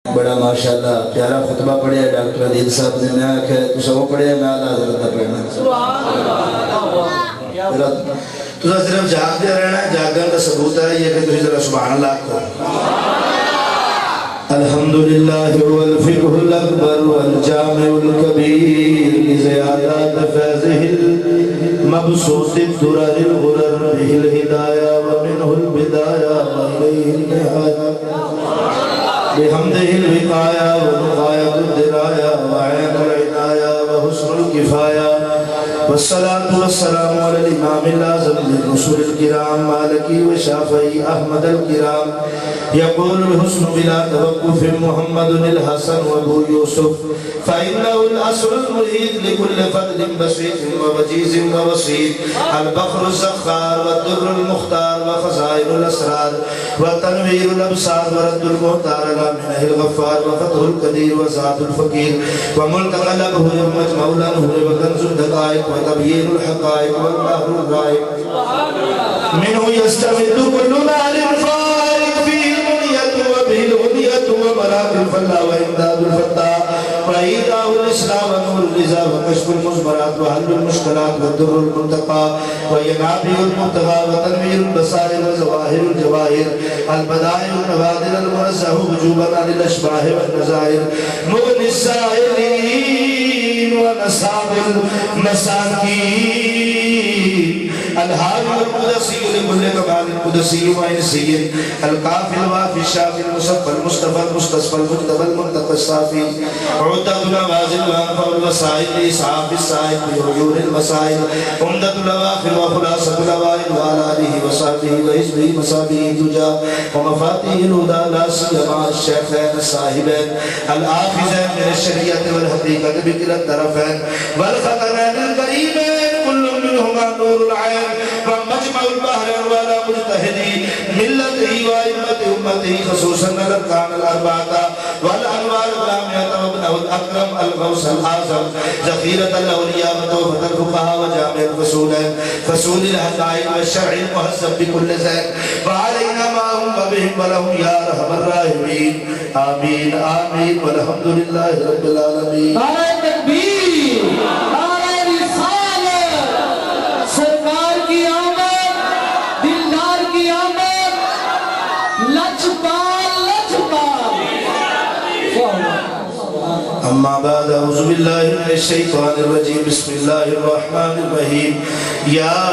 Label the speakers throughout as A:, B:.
A: بڑا ماشاءاللہ پیارا خطبہ پڑھیا ڈاکٹر عدیل صاحب نے میں آکھا ہے تو سب پڑھیا میں آلہ حضرت پڑھنا تو صرف جاگ دے رہنا ہے جاگن کا ثبوت ہے یہ کہ تجھے ذرا سبحان اللہ کو الحمدللہ والفقہ الاکبر والجامع الکبیر لزیادات فیضہ المبسوط الدرر الغرر به الہدایہ ومنہ البدایہ وإلیہ النہایہ بحمدہ الوقایہ ونغایت الدرایہ وعین العنایہ وحسن الکفایہ والصلاة والسلام على الإمام الأعظم للرسل الكرام مالكي وشافعي أحمد الكرام يقول الحسن بلا توقف محمد الحسن وابو يوسف فإنه الأصل المريد لكل فضل بسيط ووجيز ووسيط البحر الزخار والدر المختار وخزائن الأسرار وتنوير الأبصار ورد المختار منه الغفار وفتح القدير وزاد الفقير وملتقى له مجمع الأنهر وكنز الدقائق وتبيين الحقائق والبحر الغائب منه يستمد كل مال فارق فيه المنية وبه الغنية وملاك الفلا وإمداد الفتاة وإيداء الإسلام ونور الرزا وكشف المزمرات وحل المشكلات والدر المنتقى وينابع المبتغى وتنوير البصائر وزواهر الجواهر البدائع النوادر المنزه وجوبا عن الأشباه والنزائر مغني السائلين ونصاب المساكين الهادي القدسي لكل كمال القدسي وإنسي الكافي الوافي الشافي المصفى المصطفى المستصفى المجتبى المنتقى الصافي عدة نوازل وأنفع الوسائل لإسعاف السائل بعيون المسائل عمدة الأواخر وخلاصة الأوائل وعلى آله وصحبه وحزبه مصابيه تجا ومفاتيح الهدى لا سيما الشيخين الصاحبين الآخذين من الشريعة والحقيقة بكلا الطرفين والخطرين الكريمين كل منهما نور العين ومجمع البحرين ولا مجتهدي ملته وإمة أمته خصوصا الأركان الأربعة والأنوار الجامعة وابنه الأكرم الغوث الأعظم ذخيرة الأولياء وتوفة الفقهاء وجامع الفصولين فصول الحقائق والشرع المهذب بكل زين وعلينا معهم وبهم ولهم يا أرحم الراحمين آمين آمين والحمد لله رب العالمين
B: نعرہ تکبیر نعرہ رسالت سرکار کی آمد دلدار کی آمد لجپال لجپال
A: أما بعد أعوذ بالله من الشيطان الرجيم بسم الله الرحمن الرحيم يا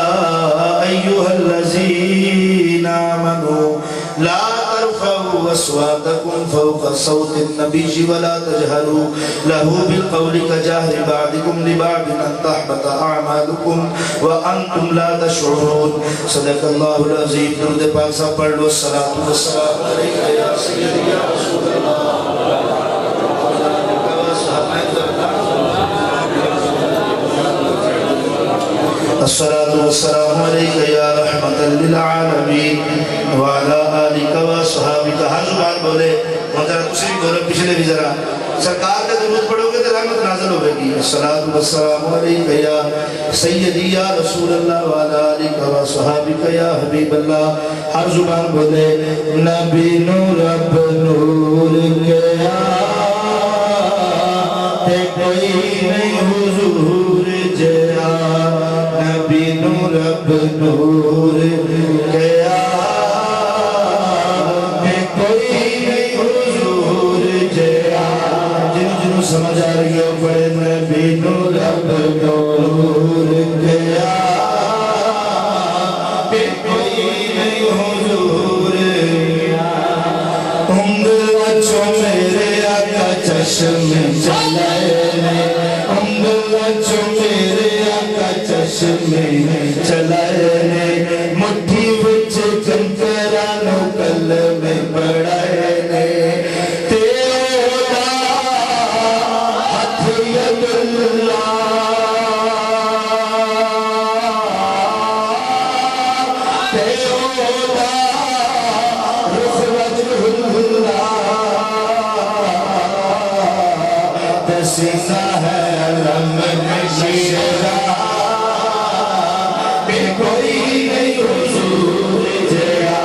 A: أيها الذين آمنوا لا ترفعوا أصواتكم فوق صوت النبي ولا تجهروا له بالقول كجهر بعضكم لبعض أن تحبط أعمالكم وأنتم لا تشعرون صدق الله العظيم درود پاک صاحب پڑھ لو الصلاة والسلام عليك يا سيدي يا رسول الله الصلاة والسلام عليك يا رحمة للعالمين وعلى آلك وصحابك ہر زبان بولے ذرا دوسری بولو پچھلے بھی ذرا سرکار کا درود پڑھو گے تو رحمت نازل ہوگی الصلاة والسلام عليك يا سيدي يا رسول الله وعلى آلك وصحابك يا حبيب الله ہر زبان بولے نبی نور رب نور کے آتے کوئی نہیں حضور جیا نبی نور رب نور کے آتے کوئی نہیں حضور جیا جنہوں سمجھ آ رہی ہو پڑے نبی نور رب نور کے آتے کوئی نہیں حضور انگل اچھو میرے آقا چشم چلائے انگل اچھو میرے آقا چشم چلائے مٹھی بچ کنکرانو قلب بڑھائے تیرا ہاتھ ید اللہ تیرا رخ وجہ اللہ دسینا ہے علم نشیرہ بے کوئی نہیں حضور جیا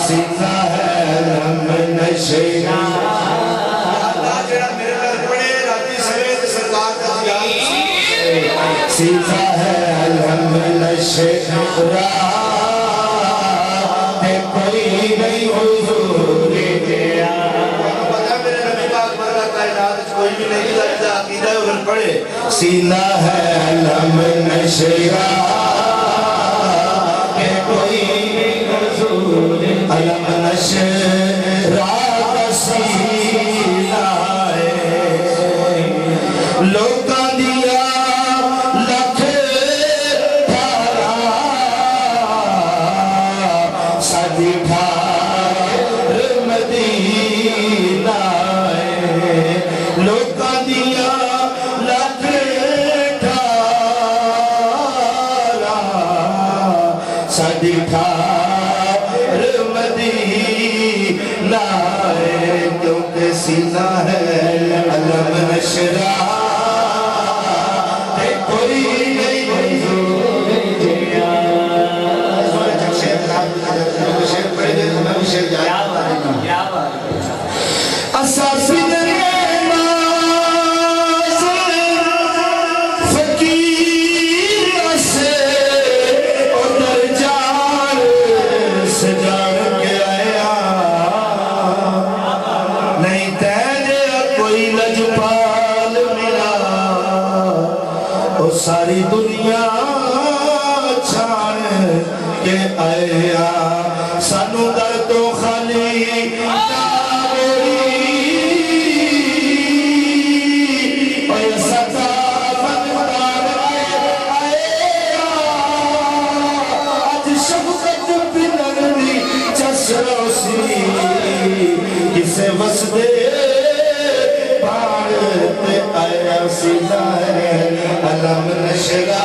A: سینا ہے علم نشیرہ نشرا کوئی نہیں حضور گیا پتا میرے نبی پاک ورگا کائنات کوئی بھی نہیں لگتا عقیدہ اگر پڑھے سینہ ہے علم نشرا کوئی نہیں حضور علم نشرا کا سینہ ہے لوکاں دیا لکھ ٹھارا سادی ٹھار مدینہ ہے لوکاں دیا لکھ ٹھارا سادی ٹھار مدینہ ہے کیونکہ سینہ ہے علم نشرا ساری دنیا چھان کے آیا سانو در تو خالی کسے وسدے پاڑتے آیا سینہ ہے علم نشرا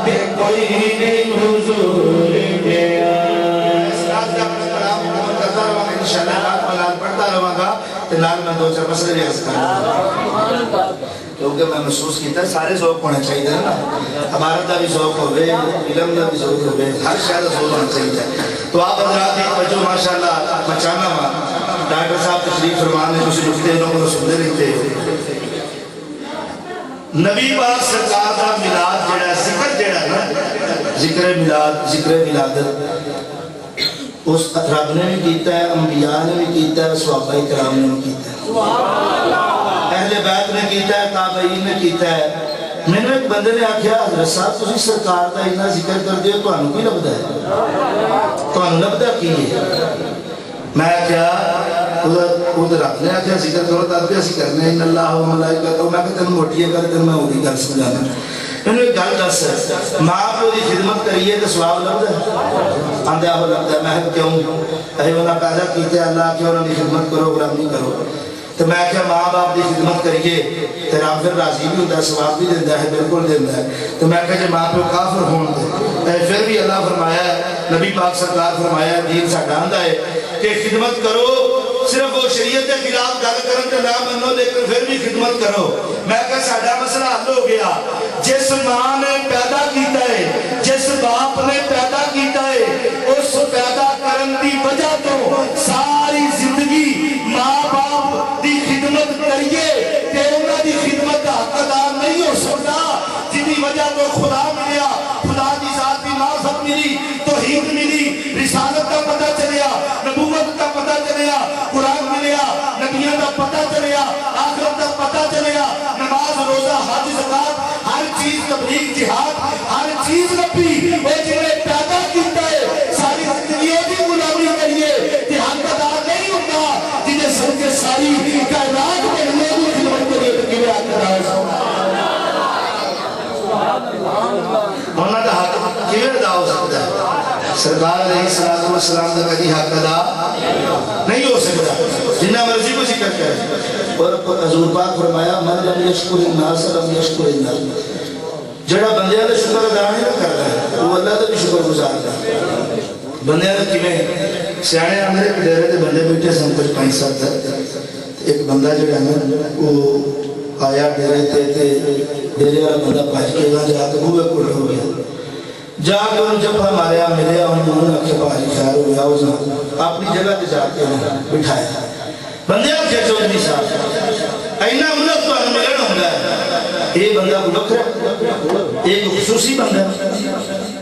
A: بے کوئی نہیں حضور گیا اس رات کا اپنا کلام مکمل کرتا رہا گا انشاءاللہ رات میں لال پڑھتا رہا گا تو لال میں دو چار مسئلے بھی عرض کرنا کیونکہ میں محسوس کیتا ہے سارے ذوق ہونے چاہیے نا ہمارا دا بھی ذوق ہوئے علم دا بھی ذوق ہوئے ہر شاید ذوق ہونا چاہیے تو آپ حضرات ایک بچوں ماشاءاللہ مچانا ہوا ڈاکٹر صاحب تشریف فرمان نے کچھ نکتے انہوں کو سنتے رہتے نبی پاک سرکار کا میلاد جڑا ذکر جڑا نا ذکر میلاد ذکر میلادت اس رب نے بھی کیتا ہے انبیاء نے بھی کیتا ہے صحابہ کرام نے بھی کیتا ہے اہل بیت نے کیتا ہے تابعین نے کیتا ہے میں نے ایک بندے نے آکھیا حضرت صاحب تسی سرکار کا اتنا ذکر کر دیو تو انہوں کی لبدا ہے تو انہوں لبدا کی ہے میں کیا ادھر رب نے آکھیا ذکر کرو تب بھی اسی کرنے ان اللہ و ملائکہ تو میں کہتا ہوں موٹی کر دیں میں وہی گل سمجھانا میں نے ایک گل دس ماں کو دی خدمت کریے تو ثواب لبدا ہے آندے آہو لبدا ہے میں کیوں اے انہاں پیدا کیتے اللہ کہ انہوں نے خدمت کرو غلامی کرو تو میں کہا ماں باپ دی خدمت کریے تو رب پھر راضی بھی ہوتا ہے ثواب بھی دیتا ہے بالکل دیتا ہے تو میں کہا جب ماں پہ کافر ہون دے پھر بھی اللہ فرمایا ہے نبی پاک سرکار فرمایا ہے دین ساڈا آندا ہے کہ خدمت کرو صرف وہ شریعت کے خلاف گل کرن تے نہ منو لیکن پھر بھی خدمت کرو میں کہا ساڈا مسئلہ حل ہو گیا جس ماں نے پیدا کیتا ہے جس باپ نے پیدا کیتا ہے اس پیدا کرن دی وجہ تو ساری زندگی ماں باپ دی خدمت کریے تے انہاں دی خدمت دا حق ادا نہیں ہو سکتا جن دی وجہ تو خدا ملیا خدا دی ذات دی معرفت ملی توحید ملی رسالت کا پتہ چلیا نبوت کا پتہ چلیا قرآن ملیا نبیوں کا پتہ چلیا آخرت کا پتہ چلیا نماز روزہ حج زکات ہر چیز تبلیغ جہاد ہر چیز نبی وہ جنہیں پیدا کیتا ہے ساری زندگیوں کی غلامی کریے کہ حق ادا نہیں ہوتا جنہیں سن کے ساری کائنات میں لوگوں کی خدمت کریے تو کیوں حق ادا ہو ہونا کا حق کیوں ادا ہو سکتا ہے سرکار علیہ السلام کا کبھی حق ادا نہیں ہو سکتا جنہ مرضی کو ذکر کرے اور حضور پاک فرمایا من لم یشکر الناس لم یشکر اللہ جڑا بندیاں دا شکر ادا نہیں کرتا ہے وہ اللہ دا بھی شکر گزار ہے بندیاں دا کیویں سیانے اندر ایک ڈیرے تے بندے بیٹھے سن کچھ 5-7 ایک بندہ جڑا ہے وہ آیا ڈیرے تے ڈیرے والا بندہ بھج کے وہاں جا کے بوئے کھڑے ہو گیا جا کے ان جب ہمارے ملیا انہوں نے آخیا بھائی خیر ہو گیا اس اپنی جگہ تے جا کے بٹھایا بندے آخیا چودھری صاحب اینا ملک تو ہم ملن ہوگا یہ بندہ کو بکرا ایک خصوصی بندہ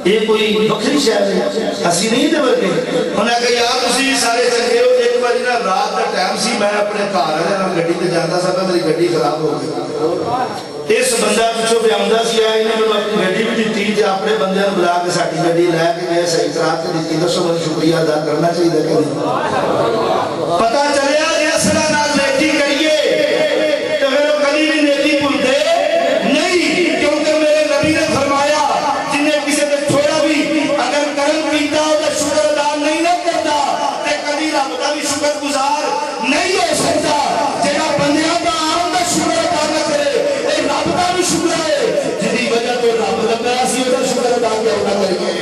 A: یہ کوئی بکری شہر ہے اسی نہیں دے برکے انہاں کہ یار تسی سارے چنگے ہو ایک بار نا رات کا ٹائم سی میں اپنے گھر والے نال گڈی تے جاندا سا میری گڈی خراب ہو گئی اس بندہ پچھو پہ آمدہ سی آئی نے میں اپنی گڈی بھی دیتی تے اپنے بندے نے بلا کے ساڈی گڈی لے کے گئے صحیح کرا کے دیتی دسو میں شکریہ ادا کرنا چاہیے کہ نہیں پتہ چلیا کہ اسرا نال نیکی کریے تو پھر وہ کبھی بھی نیکی بھولتے نہیں کیونکہ میرے نبی نے فرمایا جن نے کسی نے چھوڑا بھی اگر کرم کیتا ہو تو شکر ادا نہیں نہ کرتا تے کبھی رب دا بھی شکر گزار نہیں ہو سکتا جہاں بندیاں دا عام دا شکر ادا نہ کرے اے رب دا بھی شکر ہے جدی وجہ تو رب لگا سی او دا شکر ادا کیوں نہ کریے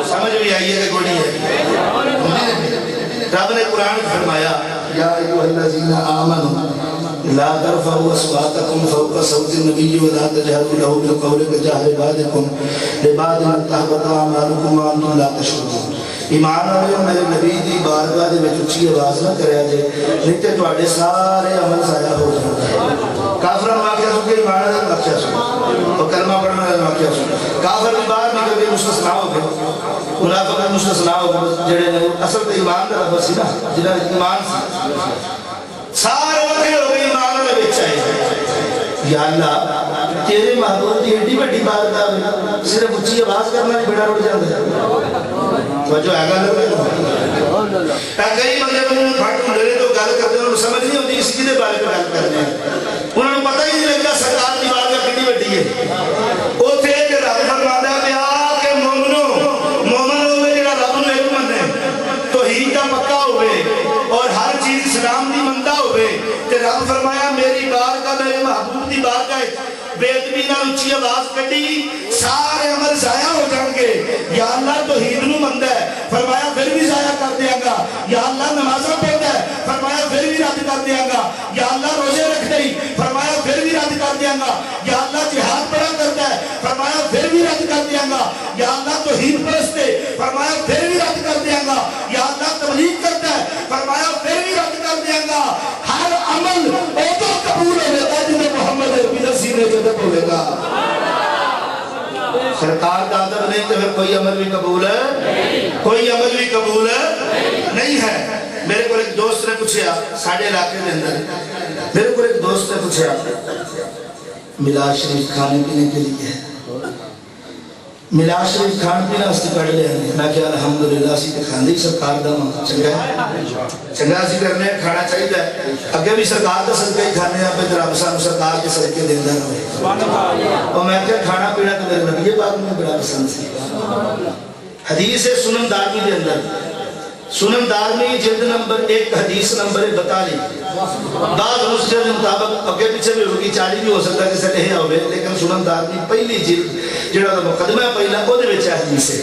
A: سمجھ بھی آئیے کہ کوئی نہیں ہے رب نے قرآن فرمایا یا ایوہ الذین آمنوا لا ترفعوا اصواتکم فوق صوت النبی ولا تجهروا له بالقول كجهر بعضکم لبعض ان تحبط اعمالکم وانتم لا تشعرون ایمان والے میرے نبی دی بارگاہ دے وچ اچھی آواز نہ کریا جے نہیں تے تواڈے سارے عمل ضائع ہو جاندے کافراں واقعہ سن کے ایمان والے واقعہ سن اور کلمہ پڑھنے والے واقعہ سن کافر بھی باہر نکل کے مستثنا ہو گئے منافق مستثنا ہو گئے جڑے نے اصل تے ایمان دا لفظ سی نا جنہاں وچ ایمان سی سارے وکھرے ہو گئے ایمان والے وچ آئے یا اللہ تیرے محبوب دی ایڈی بڑی بارگاہ صرف اچھی آواز کرنا بھی بڑا رڑ جاندا ہے توجہ ہے گل کئی بندے منہ پھٹ ہندے تو گل کرتے انہوں سمجھ نہیں ہوتی اس دے بارے میں گل کرنے انہوں نے پتہ ہی نہیں لگتا سرکار دی بارگاہ کتنی بڑی ہے اوتھے کہ رب فرماتا ہے کہ مومنو مومن ہوے جڑا رب نو ایک منے توحید دا پکا ہوے اور ہر چیز اسلام دی مندا ہوے تے رب فرمایا میری بارگاہ میرے محبوب دی بارگاہ بے ادبی نال اونچی آواز کڈی سارے عمل ضائع ہو جان گے یا اللہ توحید نو مندا ہے فرمایا پھر بھی ضائع کر دیاں گا یا اللہ نمازاں پڑھدا ہے فرمایا پھر بھی رد کر دیاں گا یا اللہ روزے رکھدا ہے فرمایا پھر بھی رد کر دیاں گا یا اللہ جہاد پڑھا کرتا ہے فرمایا پھر بھی رد کر دیاں گا یا اللہ توحید پرست ہے فرمایا پھر بھی رد کر دیاں گا یا اللہ تبلیغ کرتا ہے فرمایا پھر بھی رد کر دیاں گا ہر عمل اوتو قبول ہوے گا جنہیں محمد عربی دا سینے جدب ہوئے گا سرکار کا ادب نہیں تو پھر کوئی عمل بھی قبول ہے کوئی عمل بھی قبول نہیں ہے میرے کو ایک دوست نے پوچھا ساڑھے علاقے کے اندر میرے کو ایک دوست نے پوچھا میلاد شریف کھانے پینے کے لیے میلاد شریف کھان پینا اس کی کڑ لے آنے میں کہا الحمدللہ اسی تے کھاندی سرکار دا چنگا ہے چنگا اسی کرنے کھانا چاہیے ہے اگے بھی سرکار دا صدقہ ہی کھانے آپ پہ رب سانو سرکار کے صدقے دیندہ رہے اور میں کہا کھانا پینا تو میرے نبی پاک میں بڑا پسند سی حدیث ہے سنن دارمی دے اندر سنن دارمی جلد نمبر 1 حدیث نمبر 42 بعض مسجد مطابق اگے پیچھے بھی ہوگی 40 بھی ہو سکتا ہے کسی نہیں ہوئے لیکن سنن دارمی پہلی جلد جڑا مقدمہ پہلا وہ دے وچ حدیث ہے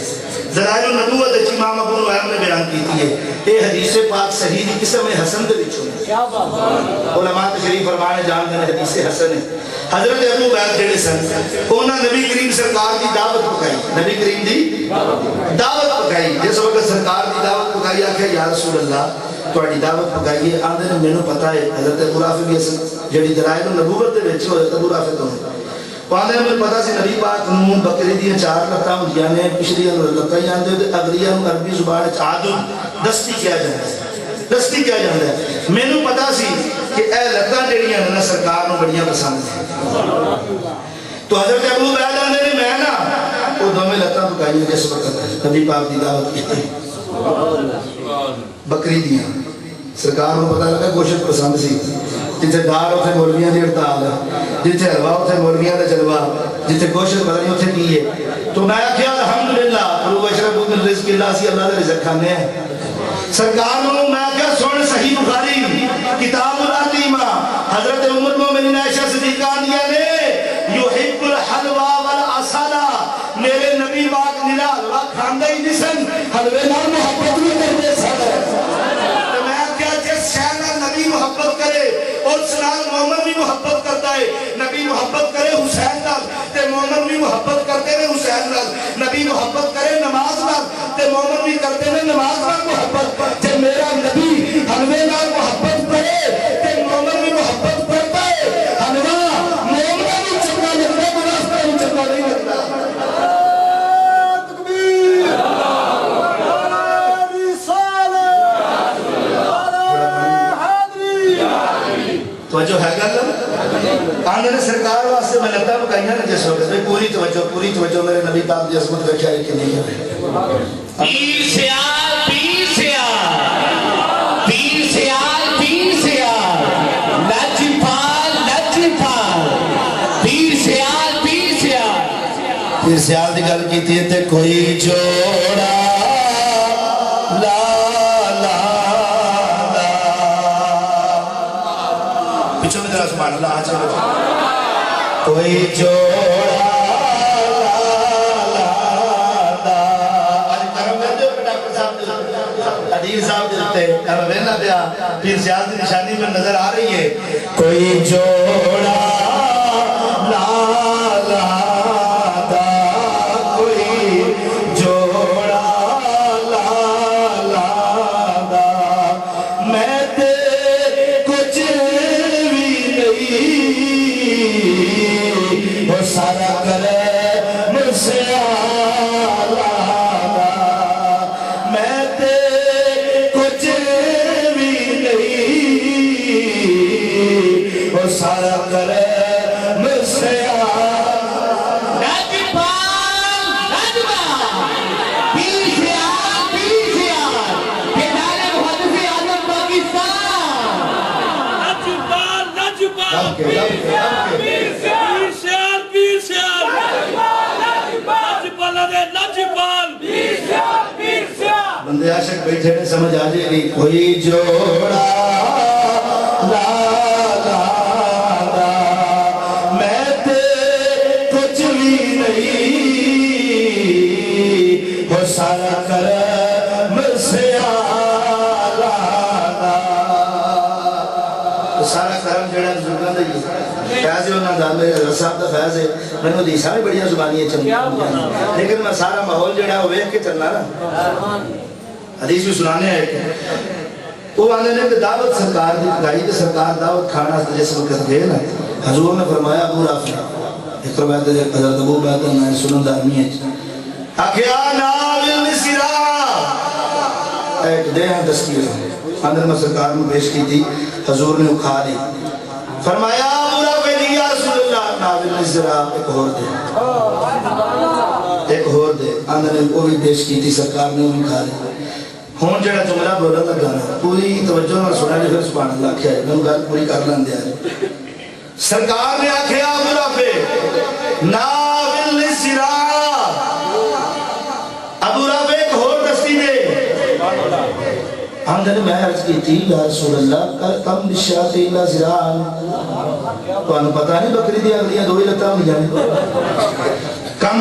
A: ذرائع النبوت امام ابو نعیم نے بیان کی ہے یہ حدیث پاک صحیح دی قسم حسن دے وچ ہے کیا بات علماء تشریف فرمانے جان دے حدیث حسن ہے حضرت ابو بکر جڑے سن انہاں نبی کریم سرکار دی دعوت پکائی نبی کریم دی دعوت پکائی جس وقت سرکار دی دعوت پکائی آکھے یا رسول اللہ تواڈی دعوت پکائیے آندے نے مینوں پتہ ہے حضرت ابو رافع بھی جڑی دلائل النبوت دے وچ حضرت ابو رافع تو پاندے میں پتہ سی نبی پاک نوں بکری دی 4 لتاں ہوندیاں نے پچھلیاں لتاں ہی آندے تے اگلیاں نوں عربی زبان وچ عادل دستی کیا جاندا ہے دستی کیا جاندا ہے مینوں پتہ سی کہ اے لتاں جڑیاں نے سرکار نوں بڑیاں پسند ہیں تو حضرت ابو بیعت آندے نے میں نا او دوویں لتاں پکائیاں جس وقت نبی پاک دی دعوت کیتی بکری دیاں سرکار نوں پتہ لگا گوشت پسند سی جتھے دار اتھے مولویاں دی ہڑتال جتھے حلوا اتھے مولویاں دا جلوہ جتھے گوشت پتہ نہیں اتھے کی ہے تو میں کیا الحمدللہ کلوا واشربوا من رزق اللہ سی اللہ دا رزق کھانے ہیں سرکار نوں میں کیا سن صحیح بخاری کتاب العتیمہ حضرت ام المومنین عائشہ صدیقہ دیا نے یحب الحلوا والعسل میرے نبی پاک نلا حلوا کھاندا ہی نہیں سن حلوے نال محبت بھی کرتے سن نبی محبت کرے اور سنال مومن بھی محبت کرتا ہے نبی محبت کرے حسین نال تے مومن بھی محبت کرتے ہیں حسین نال نبی محبت کرے نماز نال تے مومن بھی کرتے ہیں نماز نال محبت تے میرا نبی حلوے نال محبت کرے تے توجہ ہے گل آندھے نے سرکار واسطے میں لتا بکائیاں نے جس وقت پوری توجہ میرے نبی پاک دی عظمت رکھا ہے کہ نہیں ہے
B: پیر سیال پیر سیال پیر سیال پیر سیال لجپال لجپال پیر سیال پیر سیال
A: پھر سیال دی گل کی تھی تے کوئی جوڑا لا لا لا پچھو میں ذرا سبحان اللہ آج کوئی جوڑا لا لا لا آج کرم کر دے ڈاکٹر صاحب عدیل صاحب دیتے اب وینا پیا پھر سیال دی نشانی میں نظر آ رہی ہے کوئی جوڑا لا لا سارا کرے مجھ سے آلہ میں تے کچھ بھی نہیں وہ سارا کرے مجھ سے بندے عاشق بیٹھے نے سمجھ آ جائے گی کوئی جوڑا لا لا لا میں تے کچھ بھی نہیں وہ سارا کرم سے آلہ سارا کرم جڑا بزرگاں دا فیض ہے انہاں دا میرے حضرت صاحب دا فیض ہے میں نے حدیثاں بھی بڑیاں زبانیاں چلیں لیکن میں سارا ماحول جڑا وہ ویکھ کے چلنا نا حدیث بھی سنانے آئے وہ آنے نے دعوت سرکار دی گائی تے سرکار دعوت کھانا جس وقت گئے نا حضور نے فرمایا ابو رافع ایک روایت ہے حضرت ابو بیدہ میں سنن دارمی ہے اکیا ناول نسرا ایک دیہاں دستیر اندر میں سرکار میں پیش کی تھی حضور نے اکھا دی فرمایا ابو رافع دی یا رسول اللہ ناول نسرا ایک اور دے اندر نے وہ بھی پیش کی تھی سرکار نے وہ اکھا دی ہون جڑا جملہ بولا لگا پوری توجہ نہ سنا لے پھر سبحان اللہ کیا ہے میں گل پوری کر لیں دیا سرکار نے آکھیا ابو رافع ناول سرا ابو رافع ایک اور دستی دے اندر میں عرض کی تھی یا رسول اللہ کم بشاط الا زراعن تو انہوں پتہ نہیں بکری دی اگلیاں دو ہی لتا ہوں جانے کم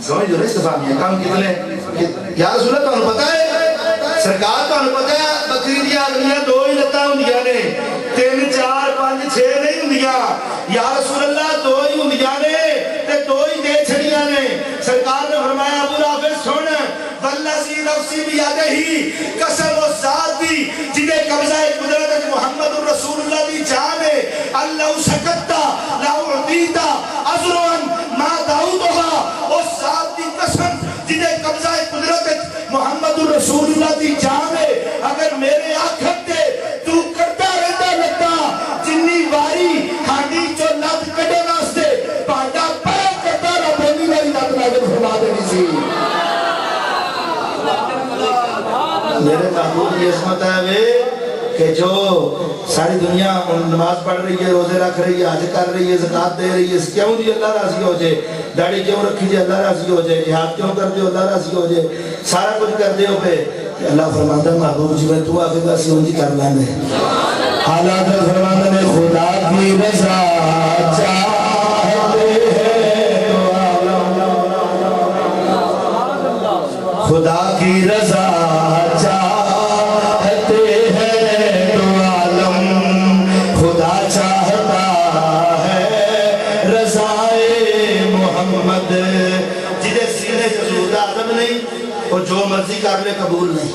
A: سمجھ جو رہے استفامی ہے کم کتنے یا رسول اللہ تو انہوں پتہ ہے سرکار تو انہوں پتہ ہے بکری دی اگلیاں دو ہی لتا ہوں جانے 3 4 5 6 نہیں ہوں دیا یا رسول اللہ دو ہی ہوں جانے تے دو ہی دے چھڑیاں نے سرکار نے فرمایا ابو رافع سن والذی نفسی بیدہ قسم و ذات دی جنہیں قبضہ قدرت محمد رسول اللہ دی جان ہے اللہ سکتا لا اعطیتا عذران ما دعوتها اس ذات دی قسم جنہیں قبضہ قدرت محمد رسول اللہ دی جان ہے اگر میرے آنکھت دے تو کرتا رہتا لگتا جنی واری ہانڈی چو لات کٹے واسطے پانڈا پڑا کرتا رہا بولی والی لات نازل فرما دینی سی میرے محبوب کی عظمت ہے وہ کہ جو ساری دنیا نماز پڑھ رہی ہے روزے رکھ رہی ہے حج کر رہی ہے زکات دے رہی ہے کیوں جی اللہ راضی ہو جائے داڑھی کیوں رکھی جائے اللہ راضی ہو جائے جہاد کیوں کر دے اللہ راضی ہو جائے سارا کچھ کر دے ہو پہ اللہ فرماتا ہے محبوب جی میں تو آگے گا سی ہوں جی کر لینے حالات فرماتا ہے خدا کی رضا چاہتے ہیں خدا کی رضا چاہتے ہیں تو عالم خدا چاہتا ہے رضائے محمد جنہیں سینے جزود آدم نہیں اور جو مرضی کر لے قبول نہیں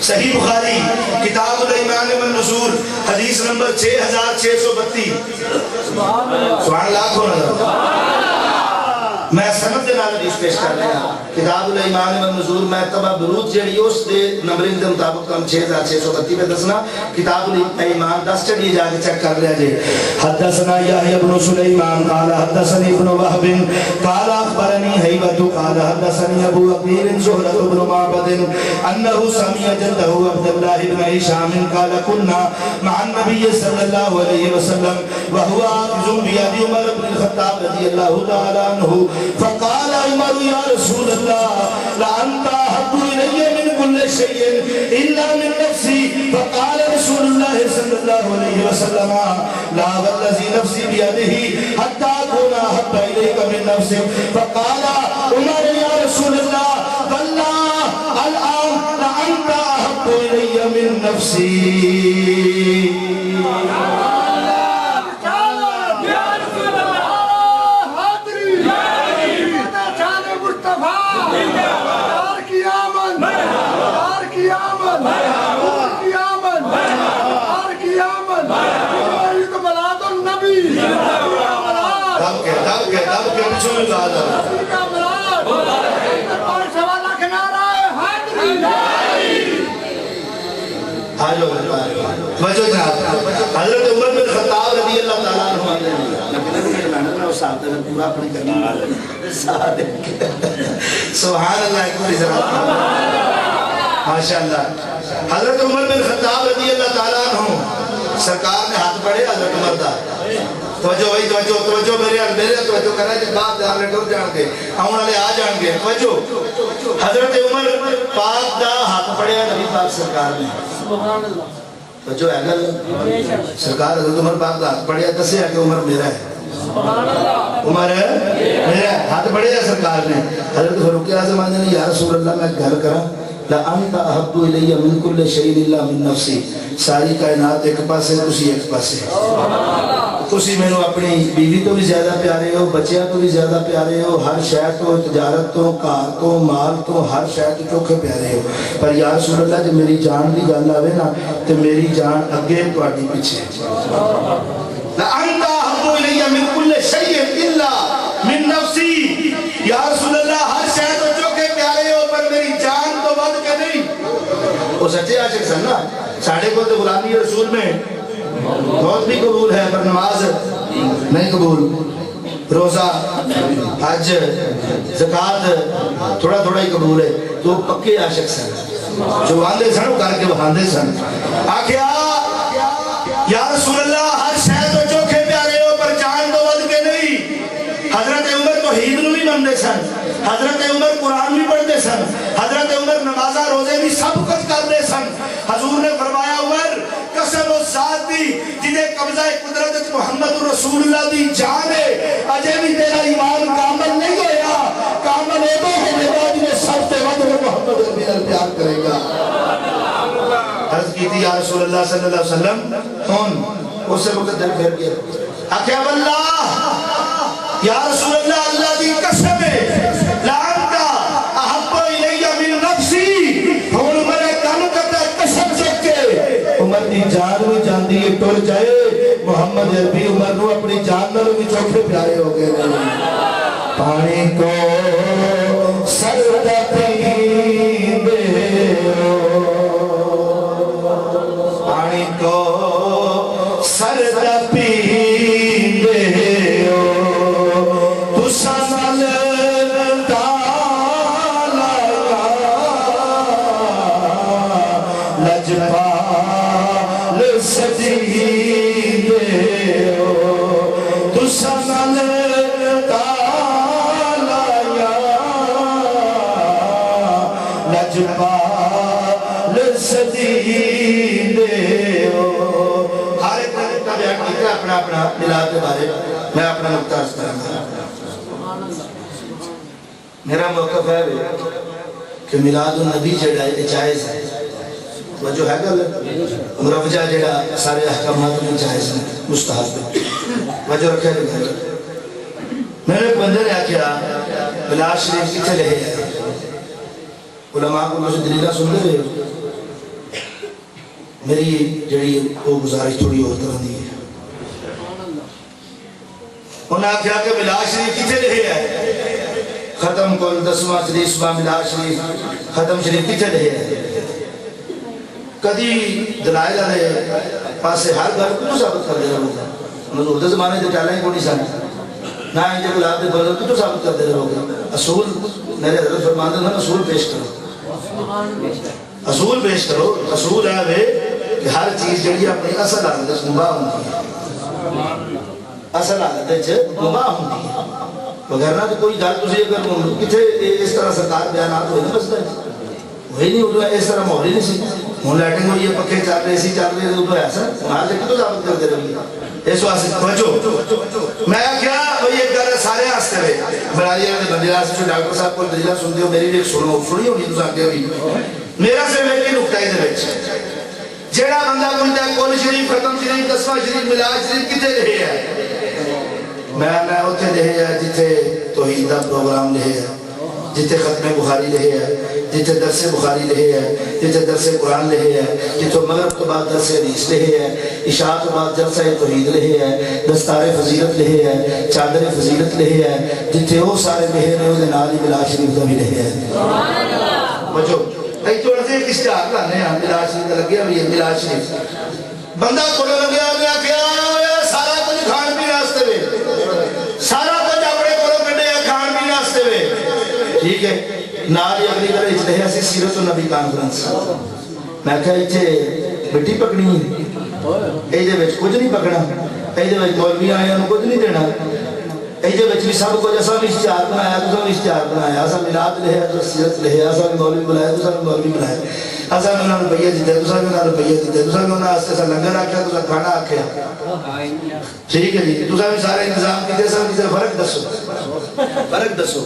A: صحیح بخاری کتاب الایمان والنذور حدیث نمبر 6632 سبحان اللہ کو نظر میں سند دے نال حدیث پیش کر رہا کتاب الایمان والنذور میں تبع برود جڑی اس دے نمبرنگ دے مطابق ہم 6632 پہ دسنا کتاب الایمان 10 چڑی جا کے چیک کر لیا جی حدثنا یحیی بن سلیمان قال حدثني ابن وهب قال اخبرني هيبة قال حدثني ابو وقيل زهرة بن معبد انه سمع جده عبد الله بن هشام قال كنا مع النبي صلى الله عليه وسلم وهو آخذ بيد عمر بن الخطاب رضي الله تعالى عنه فقال عمر يا رسول الله لأنت أحب إلي من كل شيء إلا من نفسي فقال رسول الله صلى الله عليه وسلم لا والذي نفسي بيده حتى أكون أحب إليك من نفسك فقال عمر يا رسول الله والله الآن لأنت أحب إلي من نفسي حضرت عمر بن خطاب رضی اللہ تعالیٰ عنہ سبحان اللہ ماشاءاللہ حضرت عمر بن خطاب رضی اللہ تعالیٰ عنہ سرکار نے ہاتھ پڑھے حضرت عمر دا توجہ بھائی توجہ میرے توجہ کر رہے ہیں باپ دار نے ٹور جان کے آؤں والے آ جان کے توجہ حضرت عمر پاک دا ہاتھ پڑھے نبی پاک سرکار نے توجہ ہے گل سرکار حضرت عمر پاک دا ہاتھ پڑھے دسے کہ عمر میرا ہے عمر میرا ہاتھ پڑھے سرکار نے حضرت فاروق اعظم نے یا رسول اللہ میں گھر کرا لأنت أحب إلي من كل شيء إلا من نفسي ساری کائنات ایک پاسے تسی ایک پاسے تسی میں نو اپنی بیوی تو بھی زیادہ پیارے ہو بچیاں تو بھی زیادہ پیارے ہو ہر شہر تو تجارت تو کار تو مال تو ہر شہر تو چوکھے پیارے ہو پر یا رسول اللہ جب میری جان دی گل آوے نا تو میری جان اگے تو آٹی پیچھے لأنت أحب إلي من كل شيء إلا من نفسي یا رسول اللہ ہر شہر تو چوکھے پیارے ہو پر میری جان تو بد کے نہیں وہ سچے عاشق سن نا ساڑھے کو تو غلامی رسول میں بہت بھی قبول ہے پر نماز نہیں قبول روزہ حج زکاة تھوڑا تھوڑا ہی قبول ہے تو پکے عاشق سن جو آندے سن کر کے بہاندے سن آکھیا یا رسول اللہ ہر شہر تو چوکھے پیارے ہو پر جان تو بد کے نہیں حضرت عمر تو توحید نو بھی مندے سن حضرت عمر قرآن بھی پڑھتے سن حضرت عمر نمازہ روزے بھی سب کچھ کرتے سن حضور نے فرمایا عمر قسم و ذات دی جنہیں قبضہ قدرت محمد رسول اللہ دی جان ہے اجے بھی تیرا ایمان کامل نہیں ہویا کامل ایدو ہونے گا جنہیں سب سے ودر محمد ربی پیار کرے گا عرض کی تھی یا رسول اللہ صلی اللہ علیہ وسلم کون اس سے مقدر پھر گیا اکیب اللہ یا رسول اللہ اللہ دی قسم ہے لعنتا احب الیہ من نفسی ہون مرے کام کرتا ہے قسم چکے عمر دی جان بھی جاندی ہے ٹور جائے محمد عربی عمر نو اپنی جان نو بھی چوکھے پیارے ہو گئے پانی کو سرد پیندے پانی کو سرد پیندے اپنا ملاد کے بارے میں اپنا نقطہ عرض کروں گا میرا موقف ہے کہ میلاد النبی جائز ہے جو ہے گل مروجہ جڑا سارے احکامات میں جائز ہے مستحب ہے وجہ رکھے لگا میرے ایک بندے نے آکھیا میلاد شریف کتے رہے ہیں علماء کو مجھے دلیلہ سن دے رہے میری جڑی وہ گزارش تھوڑی اور طرح دی ہے انہاں کیا کہ میلاد شریف کتے رہے ہیں ختم کو 10واں شریف صبح ملاد شریف ختم شریف کتنے رہے ہیں کدی دلائل دے پاسے ہر گھر کو ثابت کر دے رہا ہوگا حضور دے زمانے دے ٹالیں کو نہیں سن نہ انجے گلاب دے بولو تو ثابت کر دے رہا ہوگا اصول میرے حضرت فرماتے ہیں اصول پیش کرو اصول پیش کرو اصول ہے وہ کہ ہر چیز جڑی اپنی اصل حالت وچ مباح ہوندی ہے اصل حالت وچ مباح ہوندی ہے وغیرہ تو کوئی گل تسی اگر کتنے اس طرح سرکار بیانات ہوئے نا بس وہی نہیں اردو اس طرح ماحول ہی نہیں سی ہوں لائٹنگ ہوئی ہے پکے چل رہے سی چل رہے اردو ایسا وہاں سے کتوں ثابت کرتے رہی اس واسطے توجہ میں کیا وہی ایک گل سارے واسطے رہے بڑائی والے بندے واسطے ڈاکٹر صاحب کو دلیل سنتے ہو میری بھی سنو سنی ہونی تو آگے بھی میرا صرف ایک ہی نقطہ ہے جیڑا بندہ بنتا ہے کل شریف ختم شریف 10واں شریف ملاد شریف کتنے رہے ہیں میں اتنے رہے ہیں جتنے توحید کا پروگرام رہے ہیں جتنے ختم بخاری رہے ہیں جتنے درس بخاری رہے ہیں جتنے درس قرآن رہے ہیں جتنے مغرب کے بعد درس حدیث رہے ہیں عشاء کے بعد جلسہ توحید رہے ہیں دستار فضیلت رہے ہیں چادر فضیلت رہے ہیں جتنے وہ سارے رہے ہیں وہ نال ہی ملاد شریف کا بھی رہے ہیں بچو ایک تو ایک اشتہار لانے ہیں ملاد شریف کا لگیا بھی ہے ملاد شریف بندہ کھولے لگیا گیا کیا سارا کچھ کھان بھی راستے میں سارا کچھ اپنے کھولے کٹے ہیں کھان بھی راستے میں ٹھیک ہے نال ہی اگلی گل اچ رہے سی سیرت النبی کانفرنس میں کہا اتنے مٹی پکنی ہے یہ کچھ نہیں پکنا یہ مولوی آیا کچھ نہیں دینا یہ بھی سب کچھ اصل بھی اشتہار بنایا تو بھی اشتہار بنایا اصل ملاد لے تو سیرت لے اصل مولوی بنایا تو مولوی بنایا اصل میں انہوں نے روپیہ دیتے دوسرا میں انہوں نے روپیہ دیتے دوسرا میں انہوں نے لنگر آکھیا دوسرا کھانا آکھیا ٹھیک ہے جی دوسرا میں سارے انتظام کی دے سب کسی فرق دسو فرق دسو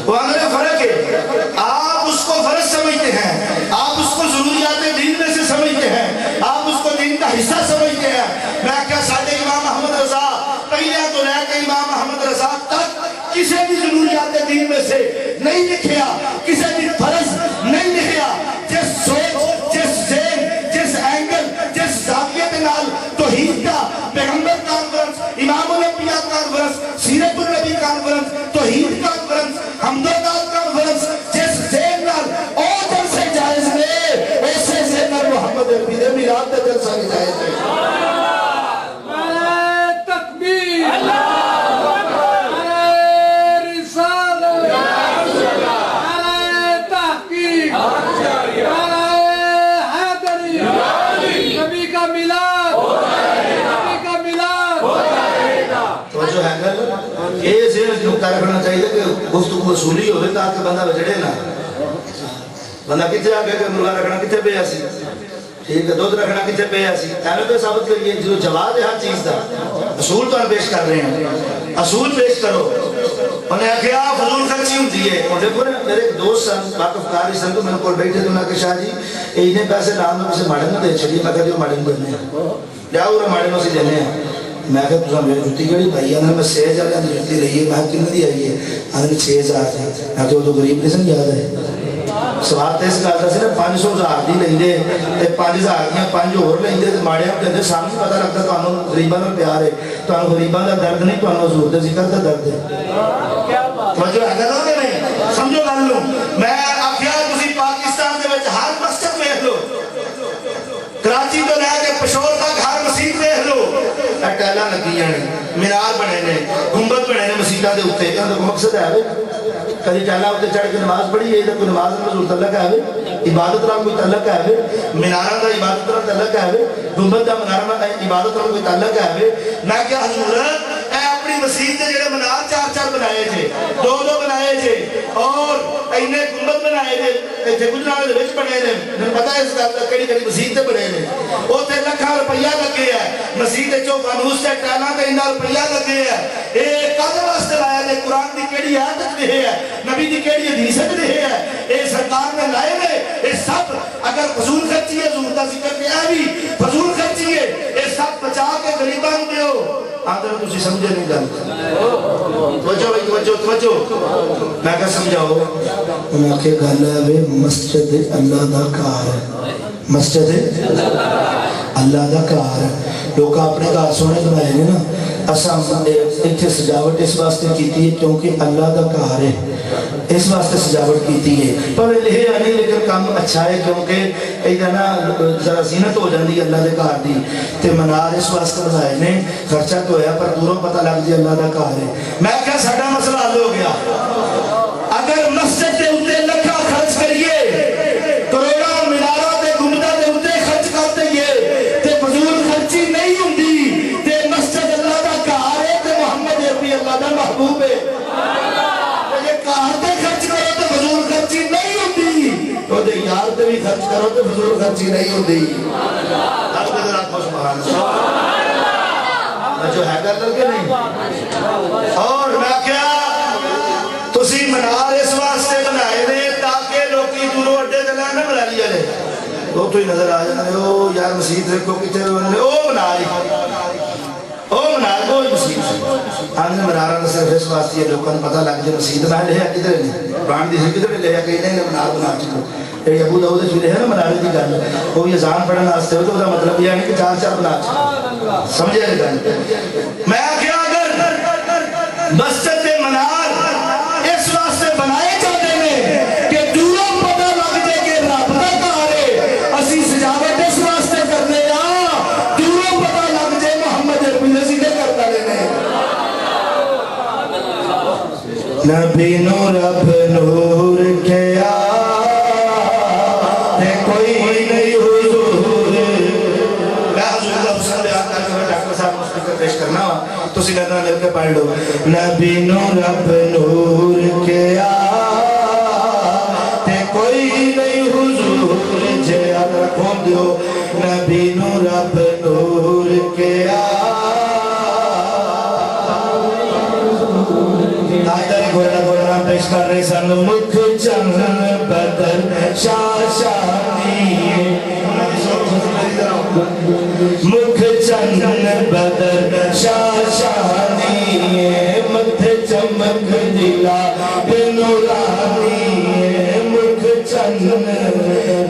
A: وہ ہمارے فرق ہے آپ اس کو فرق سمجھتے ہیں آپ اس کو ضروریات دین میں سے سمجھتے ہیں آپ اس کو دین کا حصہ سمجھتے ہیں میں کیا ساتھ امام احمد رضا پہلے تو لے کے امام احمد رضا تک کسی بھی ضروریات دین میں سے نہیں لکھیا کسی بھی فرض نہیں لکھیا جس سوچ جس ذہن جس اینگل جس زاویے کے نال توحید کا پیغمبر کانفرنس امام الانبیاء کانفرنس سیرت النبی کانفرنس توحید کانفرنس حمد و نعت کانفرنس جس ذہن نال او جلسے جائز نے ایسے ذہن نال محمد عربی دے میلاد تے جلسہ نہیں جائز نے یہ ذہن نقطہ رکھنا چاہیے کہ گفتگو اصولی ہوئے تاکہ بندہ بجڑے نہ بندہ کتنے آگے کہ ملا رکھنا کتنے پہ ایسی ٹھیک ہے دودھ رکھنا کتنے پہ ایسی ایویں پہ ثابت کریے جو جواب ہے ہر چیز کا اصول تو ہم پیش کر رہے ہیں اصول پیش کرو انہیں آخیا فضول خرچی ہوتی ہے اور دیکھو نا میرے ایک دوست سن واقف کاری سن تو میرے کو بیٹھے تو انہوں نے کہا شاہ جی انہیں پیسے لان میں کسی ماڑن میں دے چڑیے میں کہا جو ماڑن دینے ہیں جاؤ رہا ماڑن میں سے دینے ہیں میں کہا تُسا میری جُتی گڑی بھائی انہوں نے میں 6,000 کی جُتی رہی ہے میں کتنے دی آئی ہے انہوں نے 6,000 دی میں تو غریب نہیں سن یاد ہے سوال تے اس کہا سے نا 500,000 دی لیں دے 5,000 دیا 5 اور لیں دے ماڑے آپ کے اندر سامنے پتا لگتا تو انہوں غریبان میں پیار ہے تو انہوں غریبان کا درد نہیں تو انہوں حضور دے ذکر کا درد ہے توجہ ہے کہ نہیں سمجھو گل لوں میں آخیا تسی پاکستان دے وچ ہر مسجد ویکھ لو کراچی تو لے کے پشور تک ہر مسجد ویکھ لو ٹیلا لگی ہیں مینار بنے نے گنبد بنے نے مسجداں دے اوتے یہ مقصد ہے کدی ٹیلا اوتے چڑھ کے نماز پڑھی ہے کوئی نماز نال حضور تعلق ہے عبادت نال کوئی تعلق ہے میناراں دا عبادت نال تعلق ہے گنبد دا منارہ نال عبادت نال کوئی تعلق ہے میں کیا حضور اے اپنی مسجد دے جڑے منار 4 بنائے تھے 2 بنائے تھے اور اینے گنبد بنائے تھے ایتھے گجرات دے وچ بنے نے میں پتہ ہے اس گل دا کیڑی مسجد تے بنے نے اوتھے لاکھاں روپیہ لگے ہے مسجد تے جو فانوس تے ٹائلاں تے انہاں روپیہ لگے ہے اے کدے واسطے لایا نے قرآن دی کیڑی آیت تے ہے نبی دی کیڑی حدیث تے ہے اے سرکار نے لائے نے اے سب اگر فضول خرچی ہے حضور دا ذکر تے اے بھی فضول خرچی ہے اے سب بچا کے غریباں نوں دیو آدھر تسی سمجھے نہیں گل توجہ میں کہا سمجھاؤ انہاں کے گل ہے مسجد اللہ دا کار ہے مسجد اللہ دا کار ہے لوگ اپنے گھر سونے بنائے نے نا اساں اتنے سجاوٹ اس واسطے کیتی ہے کیونکہ اللہ دا کار ہے اس واسطے سجاوٹ کیتی ہے پر یہ نہیں لیکن کام اچھا ہے کیونکہ یہ نا ذرا زینت ہو جاتی اللہ دے گھر دی تے منار اس واسطے بنائے نے خرچہ تو ہویا پر دوروں پتہ لگ جائے اللہ دا گھر ہے میں کیا ساڈا مسئلہ حل ہو گیا اگر مسجد دے اوتے لکھاں خرچ کریے کروڑاں میناراں تے گنبداں دے اوتے خرچ کر دئیے تے فضول خرچی نہیں ہوندی تے مسجد اللہ دا گھر ہے تے محمد عربی اللہ دا محبوب ہے یار تے بھی خرچ کرو تو فضول خرچی نہیں ہوتی جو ہے گل کر کے نہیں اور میں کیا تسی منار اس واسطے بنائے نے تاکہ لوکی دوروں اڈے دلائیں نہ بنا لیا لے وہ تو ہی نظر آ جانے او یار مسجد رکھو کتے ہوئے او بنائی او منار کوئی مسجد ہم نے منارہ نہ صرف اس واسطے یہ لوگوں نے پتہ لگ جائے مسجد میں لے کدھر نہیں بان دی کدھر لے کہیں نہیں منار بنا چکو یہ ابو داؤد جو ہے نا منارے کی گل وہ یہ زان پڑھنا واسطے تو دا مطلب یہ ہے کہ چار چار بنا چکو سمجھے گا گل میں کیا اگر مسجد منار اس واسطے بنائے جاتے ہیں کہ دوروں پتہ لگ جائے کہ رب دا گھر ہے اسی سجاوٹ اس واسطے کرنے دوروں پتہ لگ جائے محمد عربی نبی دے گھر والے نے نبی نور رب نور کیا تو سی لگنا مل کے پڑھ لو نبی نور رب نور کیا تے کوئی نہیں حضور جے آدھر کھون دیو نبی نور رب نور کیا آئیدہ گوڑا پیش کر رہے سن مکھ چند بدر شاشانی مکھ چند بدر شاشانی متھ چمک دلا نورانی مکھ چند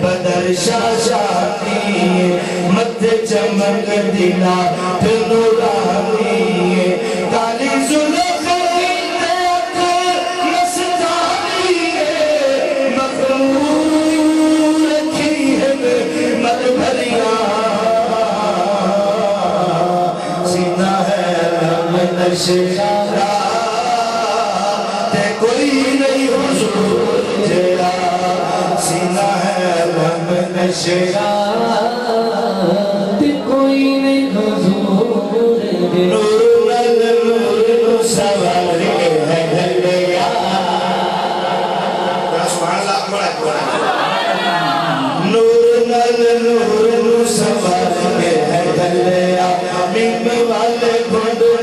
A: بدر شاشانی متھ چمک دلا نورانی کالی زلف شیرا تے کوئی نہیں حضور جیرا سینہ ہے رب نشیرا تے کوئی نہیں حضور نور نور سوار ہے دھلیا سبحان اللہ بڑا نور نور سوار ہے دھلیا مم والے گھنڈوں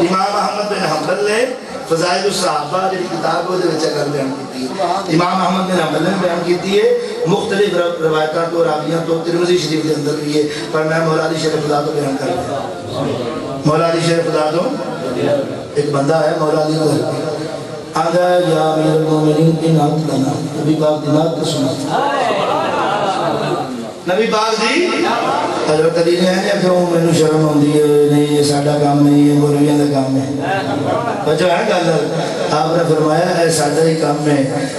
A: امام احمد بن حنبل نے فضائل الصحابہ کی کتاب کو چکر بیان کی امام احمد بن حنبل نے بیان کی ہے مختلف روایتات اور راویاں تو ترمذی شریف کے اندر بھی ہے پر میں مولا علی شریف خدا تو بیان کر رہا ہوں مولا علی شریف خدا تو ایک بندہ ہے مولا علی کو آگا یا امیر المومنین کی نعت لنا نبی پاک دی نعت کو سنا نبی پاک دی حضرت علی نے ہے کہ وہ میں شرم ہوندی ہے نہیں یہ ساڈا کام نہیں ہے مولویوں کا کام ہے بچہ ہے گل آپ نے فرمایا ہے ساڈا ہی کام ہے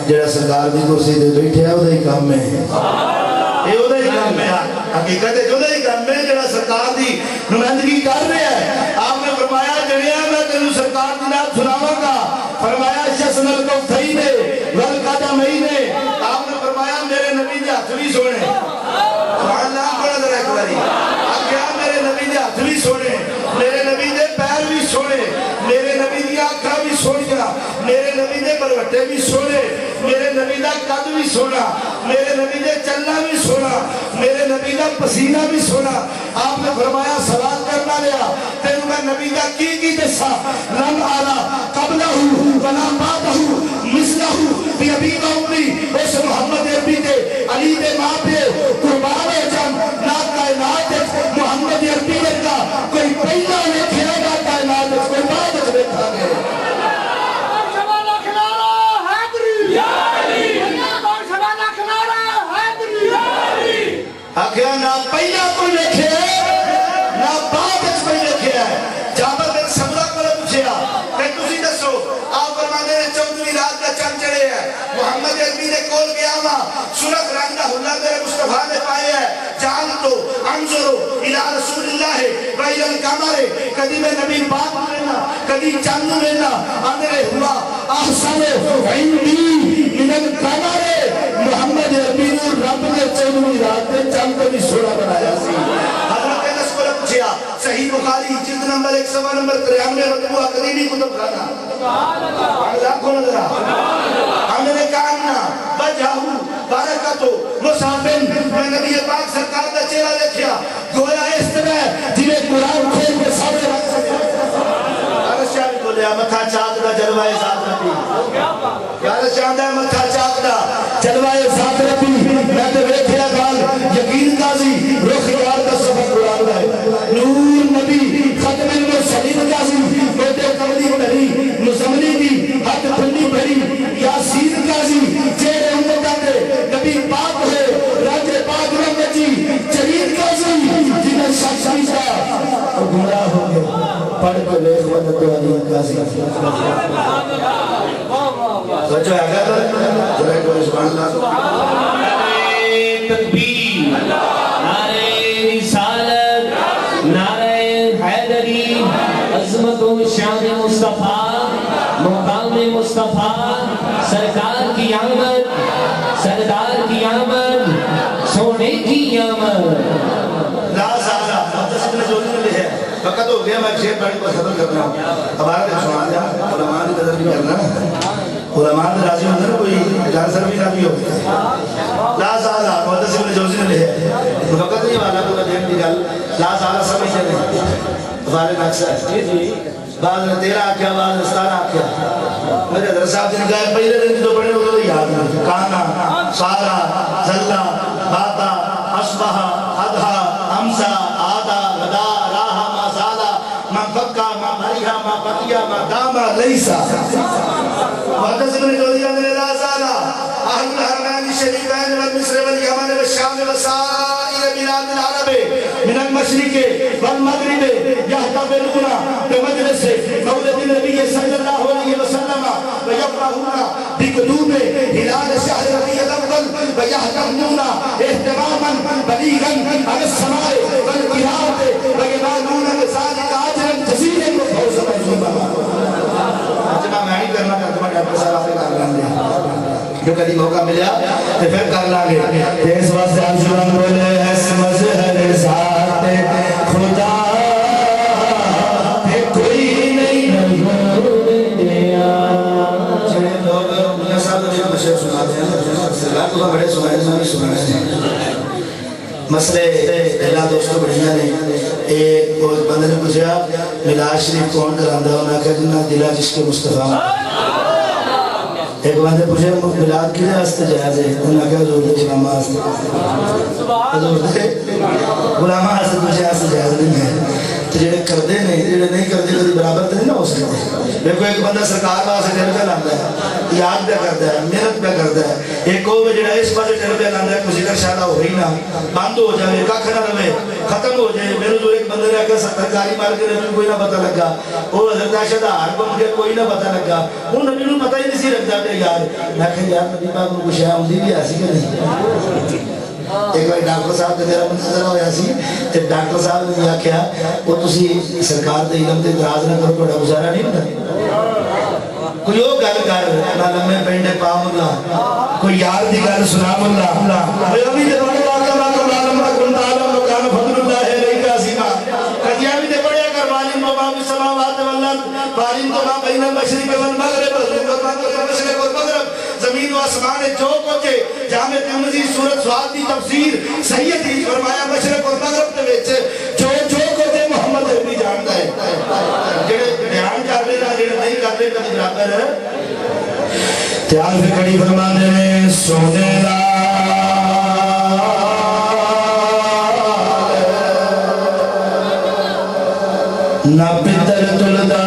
A: جڑا سرکار دی کرسی تے بیٹھے ہے وہی کام ہے یہ وہی کام ہے حقیقت ہے وہی کام ہے جڑا سرکار دی نمائندگی کر رہا ہے آپ نے فرمایا جڑیا میں تینوں سرکار دی نعت سناواں گا فرمایا شسن الکوثری نے ہاتھ بھی سونے سبحان اللہ پڑھا ذرا ایک باری آخیا میرے نبی دے ہاتھ بھی سونے میرے نبی دے پیر بھی سونے میرے نبی دی آنکھاں بھی سونیاں میرے نبی دے بلوٹے بھی سونے میرے نبی دا قد بھی سونا میرے نبی دے چلنا بھی سونا میرے نبی دا پسینہ بھی سونا آپ نے فرمایا سوال کرنا لیا تینوں میں نبی دا کی دسا لم آلا قبلہ ولا بعدہ مثلہ بی ابی و امی اس محمد عربی دے علی دے ماں پہ قربان جان نا کائنات محمد عربی کا کوئی پہلا لکھے گا کائنات کوئی بعد دیکھا گئے آخیا نہ پہلا کوئی لکھے نہ بعد کوئی لکھے ہے جابر بن سمرہ کو پوچھیا کہ تسی دسو آپ فرمانے نے 14ویں رات کا چند چڑھے ہے محمد عربی نے کول گیا وا سرخ رنگ کا حلہ میرے مصطفیٰ نے پائے ہے جان تو انظرو الى رسول اللہ و الى القمر کدی میں نبی پاک لینا کدی چند لینا اندرے ہوا احسن عندی من القمر محمد عربی نے رب نے 14ویں رات میں چند کو بھی سونا بنایا سی حضرت انس کو پوچھا صحیح بخاری جلد نمبر 1 صفحہ نمبر 93 مطبوعہ قدیمی کتب خانہ سبحان اللہ کو نظر ہم نے کہا وجہو برکتو مصابن میں نبی پاک سرکار کا چہرہ دیکھیا گویا اس طرح جنہیں قرآن کھول کے سامنے رکھ سکے عرشان کو لیا متھا چاک دا جلوہ ذات ربی عرشان دا متھا چاک دا جلوہ ذات ربی میں تو ویکھیا گال یقین قاضی رخ یار کا سبق قرآن دا ہے نور نبی ختم المرسلین قاضی بیٹے قبلی بھری مزمنی دی حد پھنی بھری یاسین قاضی جیرے امتہ دے نبی پاک ہوئے راجے پاک رحمت جی جلیل قاضی جنہیں شخصی کا گمراہ ہو گئے پڑھ کے لے خودت والی قاضی سوچو ہے گا ذرا ایک بار سبحان اللہ
B: نعرہ تکبیر نعرہ رسالت نعرہ حیدری عظمت و شان مصطفیٰ مقام مصطفیٰ سرکار کی آمد سردار کی آمد سونے کی آمد
A: لا زیادہ مقتصد نے جو نہیں لے ہے وقت ہو گیا میں شیر پڑھ کو ختم کرنا ہوں ہمارا دل سوال جا علماء کی قدر بھی کرنا علماء نے راضی ہوتا ہے کوئی جان سر بھی راضی ہوتا ہے لا زیادہ مقتصد نے جو نہیں لے ہے وقت نہیں والا تو دین کی گل لا زیادہ سمجھتے نہیں فارغ اکثر بعض نے 13 آکھیا بعض نے 17 آکھیا میرے حضرت صاحب نے کہا پہلے دن جو پڑھے وہ یاد نہیں کانا سارا زلہ باتا اصبح ادھا امسا آدھا غدا راہا ما زالا ما فکا ما بریہا ما پتیا ما داما لیسا محدث ابن جوزی نے لا زالا اہل الحرمین الشریفین والمصر والیمن والشام وسائر بلاد العرب من المشرق والمغرب يحتفلون بمجلس مولد النبي صلى الله عليه وسلم ويفرحون بقدوم هلال شهر ربيع الاول ويهتمون اهتماما بليغا على السماء والقراءة وينالون بذلك اجرا جزيلا وفوزا عظيما جناب میں نہیں کرنا چاہتا ہوں ڈاکٹر صاحب سے کر لیں گے جو کبھی موقع ملیا تو پھر کر لیں گے اس واسطے ہم سبحان بولے اس مظہر ذات خدا پہ کوئی نہیں دیا چھڑے لوگ اللہ صاحب نے مشہور سناتے ہیں آپ کو بڑے سنائے مسئلے اللہ دوستوں بڑھیا نے ایک بندے نے پوچھا میلاد شریف کون کراندہ انہوں نے کہا جنہ دلہ جس کے مصطفیٰ ایک بندے پوچھا میلاد کی راستے جائز ہے انہوں نے کہا حضور دے غلامہ حضور دے غلامہ تجھے راستے جائز نہیں ہے تو جڑے کردے نہیں جڑے نہیں کردے کدی برابر تو نہیں نہ ہو سکتے دیکھو ایک بندہ سرکار واسطے ٹربے لاندہ ہے یاد پہ کرتا ہے محنت پہ کرتا ہے ایک کو جڑا اس پاسے ٹربے لاندہ ہے کوئی ذکر شادہ ہو ہی نہ بند ہو جائے کھا نہ رہے ختم ہو جائے میرے جو ایک بندے نے کہا سرکاری مار کے نبی کوئی نہ پتہ لگا وہ حضرت عائشہ دا ہاتھ بن کے کوئی نہ پتہ لگا وہ نبی کو پتہ ہی نہیں سی رکھتا کہ یار میں کہ یار نبی پاک کو کچھ ہے ہوندی بھی ایسی کہ نہیں ایک بار ڈاکٹر صاحب نے میرا منتظر ہویا سی تے ڈاکٹر صاحب نے یہ کہا وہ تسی سرکار دے علم دے دراز نہ کرو تھوڑا گزارا نہیں ہوتا کوئی وہ گل کر نہ لمے پینڈے پاؤں اللہ کوئی یار دی گل سلام اللہ کوئی ابھی دے بڑے واقعہ واقعہ عالم رکھن تعالم لکان فضل اللہ علیہ کا سیما کدی ابھی دے بڑے اگر والیم و باب السماوات والارض والیم تو ما بین المشرق والمغرب المشرق والمغرب زمین و آسمان جو کچھ جامع ترمذی سورۃ صاد دی تفسیر سید ہی فرمایا مشرق اور مغرب دے وچ جو کچھ محمد عربی جانتا ہے جڑے بیان کر رہے ہیں جڑے نہیں کر رہے کبھی برابر ہے تیار سے کھڑی فرما دے میں سونے لا نہ پتر تلدا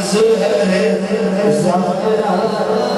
B: زہر زہرا